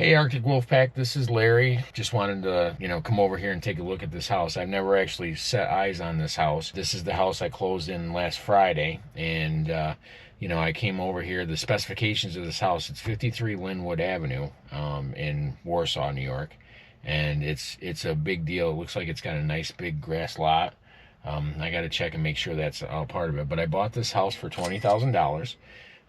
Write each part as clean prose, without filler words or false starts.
Hey Arctic Wolfpack, this is Larry. Just wanted to, come over here and take a look at this house. I've never actually set eyes on this house. This is the house I closed in last Friday, and I came over here. The specifications of this house, it's 53 Linwood Avenue, in Warsaw, New York, and it's a big deal. It looks like it's got a nice big grass lot. I got to check and make sure that's all part of it. But I bought this house for $20,000.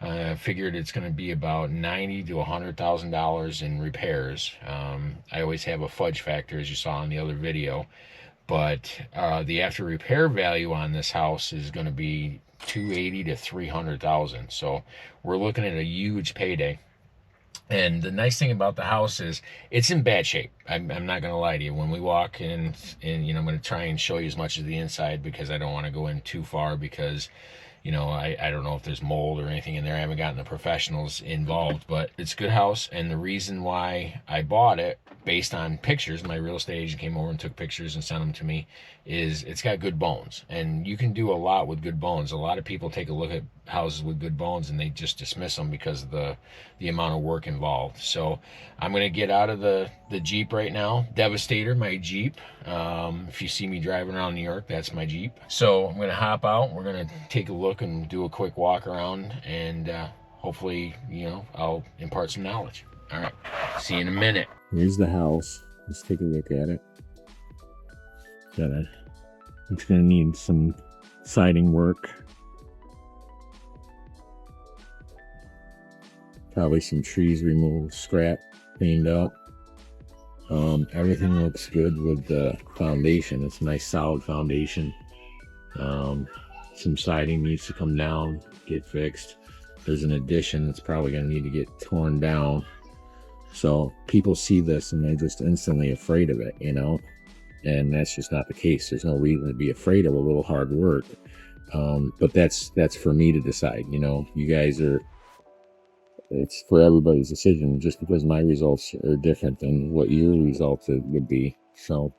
I figured it's going to be about $90,000 to $100,000 in repairs. I always have a fudge factor, as you saw in the other video, but the after repair value on this house is going to be 280 to 300,000. So we're looking at a huge payday. And the nice thing about the house is it's in bad shape. I'm not going to lie to you. When we walk in, and I'm going to try and show you as much of the inside because I don't want to go in too far because I don't know if there's mold or anything in there. I haven't gotten the professionals involved, but it's a good house. And the reason why I bought it, based on pictures, my real estate agent came over and took pictures and sent them to me, is it's got good bones. And you can do a lot with good bones. A lot of people take a look at houses with good bones and they just dismiss them because of the amount of work involved. So I'm going to get out of the Jeep right now. Devastator, my Jeep. If you see me driving around New York, that's my Jeep. So I'm going to hop out. We're going to take a look and do a quick walk around, and hopefully, I'll impart some knowledge. All right, see you in a minute. Here's the house. Let's take a look at it. It's gonna need some siding work. Probably some trees removed, scrap, cleaned up. Everything looks good with the foundation. It's a nice solid foundation. Some siding needs to come down, get fixed. There's an addition that's probably gonna need to get torn down. So people see this and they're just instantly afraid of it, and that's just not the case. There's no reason to be afraid of a little hard work. But that's for me to decide. You guys it's for everybody's decision, just because my results are different than what your results would be. So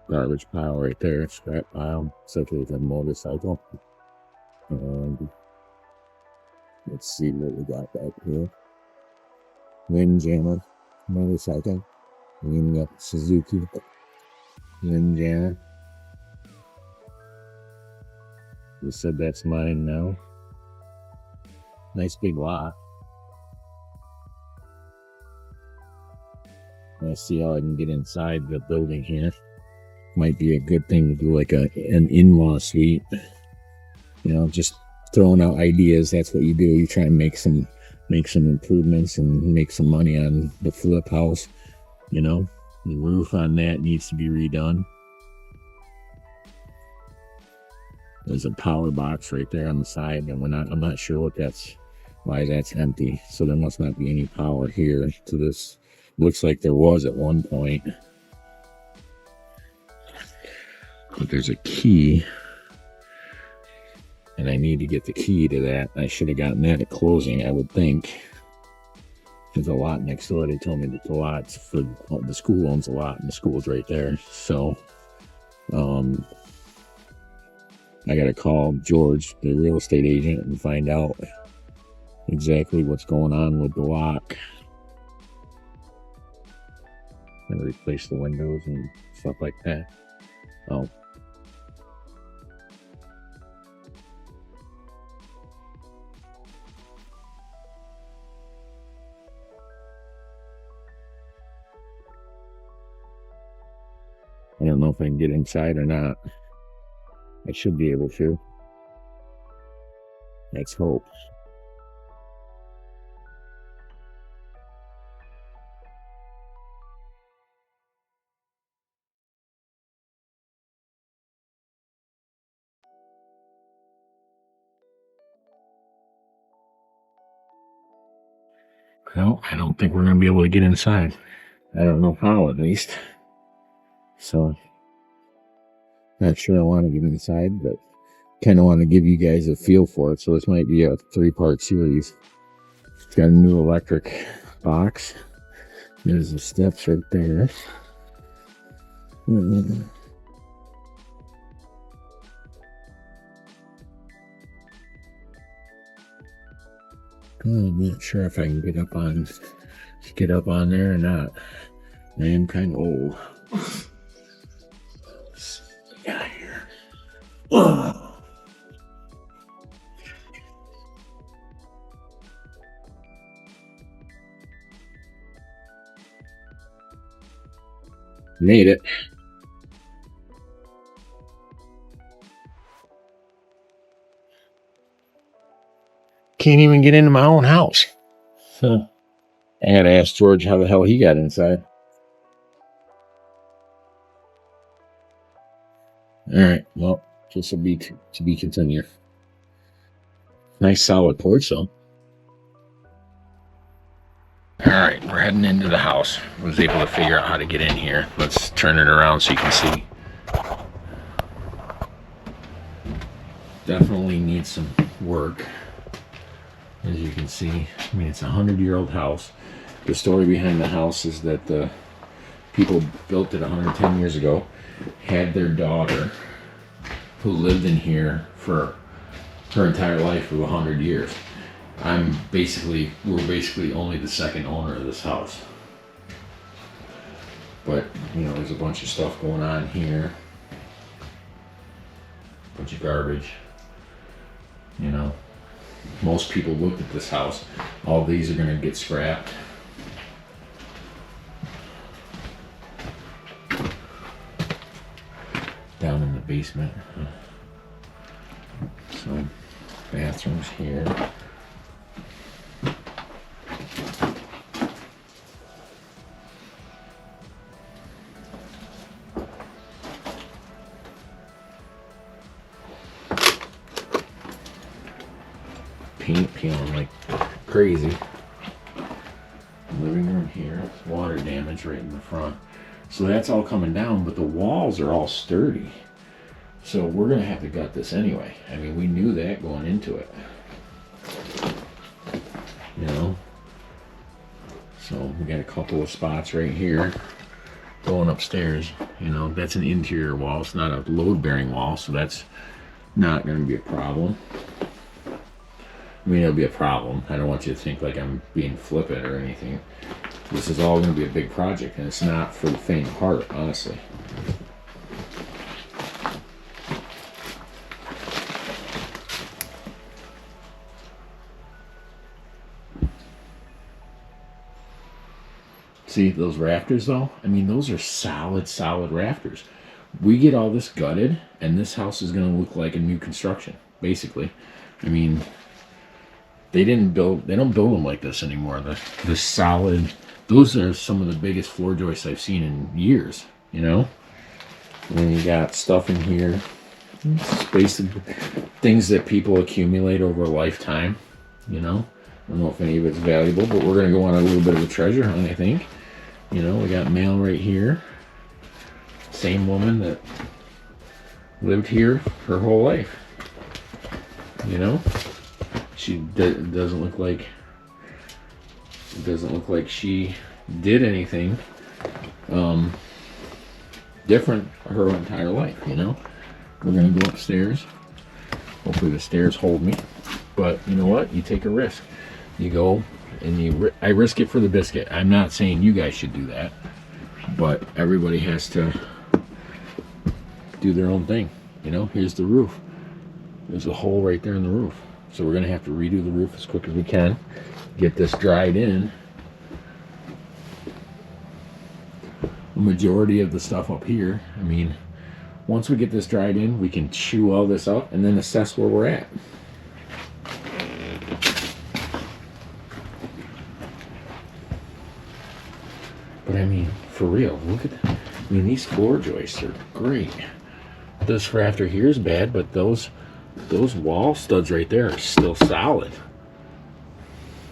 garbage pile right there, scrap pile, such as a motorcycle. And let's see what we got back here. Windjammer motorcycle. We got Suzuki Windjammer. You said that's mine now. Nice big lot. Let's see how I can get inside the building here. Might be a good thing to do like an in-law suite. Just throwing out ideas. That's what you do. You try and make some improvements and make some money on the flip house. The roof on that needs to be redone. There's a power box right there on the side, and I'm not sure why that's empty. So there must not be any power here to this. Looks like there was at one point. But there's a key, and I need to get the key to that. I should have gotten that at closing, I would think. There's a lot next door. They told me that the lot's for the school owns a lot, and the school's right there. So, I gotta call George, the real estate agent, and find out exactly what's going on with the lock. And replace the windows and stuff like that. Oh. I don't know if I can get inside or not. I should be able to. Let's hope. Well, I don't think we're going to be able to get inside. I don't know how, at least. So, not sure I want to get inside, but kind of want to give you guys a feel for it. So this might be a 3-part series. It's got a new electric box. There's the steps right there. I'm not sure if I can get up on there or not. I am kind of old. Let's see what we got here. Made it. Can't even get into my own house. Huh. I gotta ask George how the hell he got inside. All right, well, this will be to be continued. Nice solid porch, though. All right, we're heading into the house. I was able to figure out how to get in here. Let's turn it around so you can see. Definitely needs some work. As you can see, I mean, it's a 100-year-old house. The story behind the house is that the people built it 110 years ago, had their daughter who lived in here for her entire life of 100 years. We're basically only the second owner of this house. But, you know, there's a bunch of stuff going on here. A bunch of garbage, you know. Most people looked at this house. All these are going to get scrapped. Down in the basement. So, bathrooms here. Paint peeling like crazy. Living room here, water damage right in the front. So that's all coming down, but the walls are all sturdy. So we're gonna have to gut this anyway. I mean, we knew that going into it. You know? So we got a couple of spots right here going upstairs. You know, that's an interior wall. It's not a load-bearing wall, so that's not gonna be a problem. I mean, it'll be a problem. I don't want you to think like I'm being flippant or anything. This is all going to be a big project, and it's not for the faint of heart, honestly. See those rafters, though? I mean, those are solid rafters. We get all this gutted, and this house is going to look like a new construction, basically. I mean, they don't build them like this anymore. The solid, those are some of the biggest floor joists I've seen in years, you know? And then you got stuff in here. It's basically things that people accumulate over a lifetime, you know? I don't know if any of it's valuable, but we're gonna go on a little bit of a treasure hunt, I think. You know, we got mail right here. Same woman that lived here her whole life, you know? She doesn't look like she did anything different her entire life, you know. We're gonna go upstairs. Hopefully the stairs hold me, but you know what, you take a risk. You go and I risk it for the biscuit. I'm not saying you guys should do that, but everybody has to do their own thing, you know. Here's the roof. There's a hole right there in the roof. So we're going to have to redo the roof as quick as we can, get this dried in. The majority of the stuff up here, I mean, once we get this dried in, we can chew all this up and then assess where we're at. But I mean, for real, look at that. I mean, these floor joists are great. This rafter here is bad, but those wall studs right there are still solid.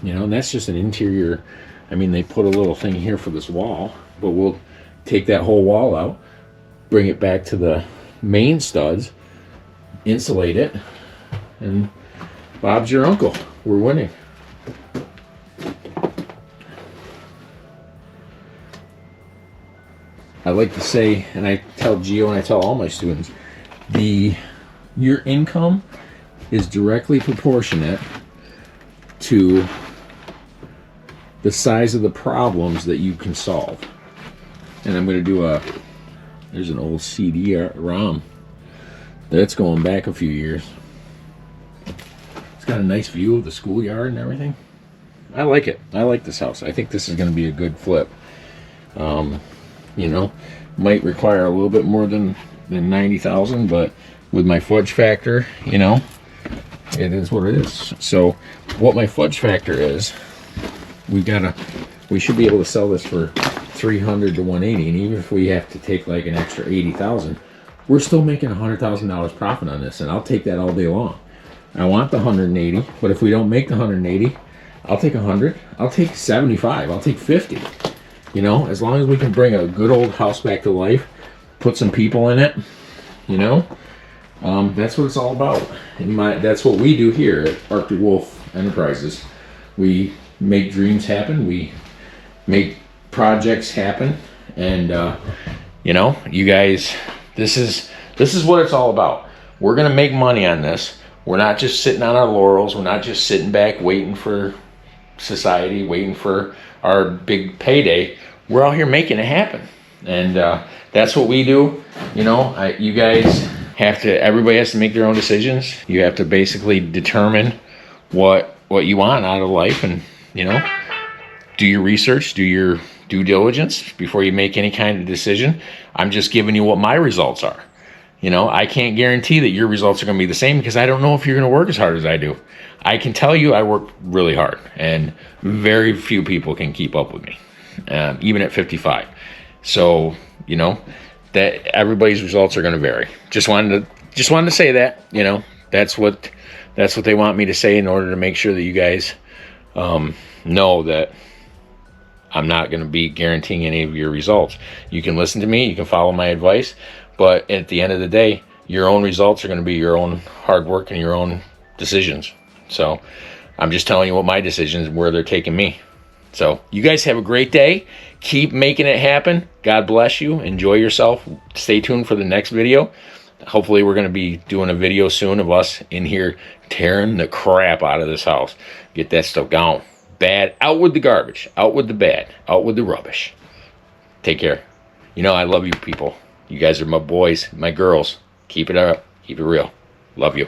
You know, and that's just an interior. I mean, they put a little thing here for this wall, but we'll take that whole wall out, bring it back to the main studs, insulate it, and Bob's your uncle. We're winning. I like to say, and I tell Gio and I tell all my students, your income is directly proportionate to the size of the problems that you can solve. And I'm going to do there's an old CD-ROM that's going back a few years. It's got a nice view of the schoolyard and everything. I like it. I like this house. I think this is going to be a good flip. You know, might require a little bit more than 90,000, but with my fudge factor, you know, it is what it is. So what my fudge factor is, we should be able to sell this for 300 to 180, and even if we have to take like an extra 80,000, we're still making $100,000 profit on this, and I'll take that all day long. I want the 180, but if we don't make the 180, I'll take 100. I'll take 75. I'll take 50. You know, as long as we can bring a good old house back to life, put some people in it, you know, that's what it's all about. That's what we do here at Arctic Wolf Enterprises. We make dreams happen. We make projects happen, and you know, you guys, this is what it's all about. We're gonna make money on this. We're not just sitting on our laurels. We're not just sitting back waiting for society, waiting for our big payday. We're out here making it happen, and that's what we do. You know, you guys have to. Everybody has to make their own decisions. You have to basically determine what you want out of life, and you know, do your research, do your due diligence before you make any kind of decision. I'm just giving you what my results are. You know, I can't guarantee that your results are going to be the same because I don't know if you're going to work as hard as I do. I can tell you I work really hard, and very few people can keep up with me, even at 55. So, you know, that everybody's results are going to vary. Just wanted to say that, you know, that's what they want me to say in order to make sure that you guys know that I'm not going to be guaranteeing any of your results. You can listen to me, you can follow my advice, but at the end of the day, your own results are going to be your own hard work and your own decisions. So I'm just telling you what my decisions, where they're taking me. So you guys have a great day. Keep making it happen. God bless you. Enjoy yourself. Stay tuned for the next video. Hopefully we're going to be doing a video soon of us in here tearing the crap out of this house. Get that stuff gone. Bad. Out with the garbage. Out with the bad. Out with the rubbish. Take care. You know I love you people. You guys are my boys, my girls. Keep it up. Keep it real. Love you.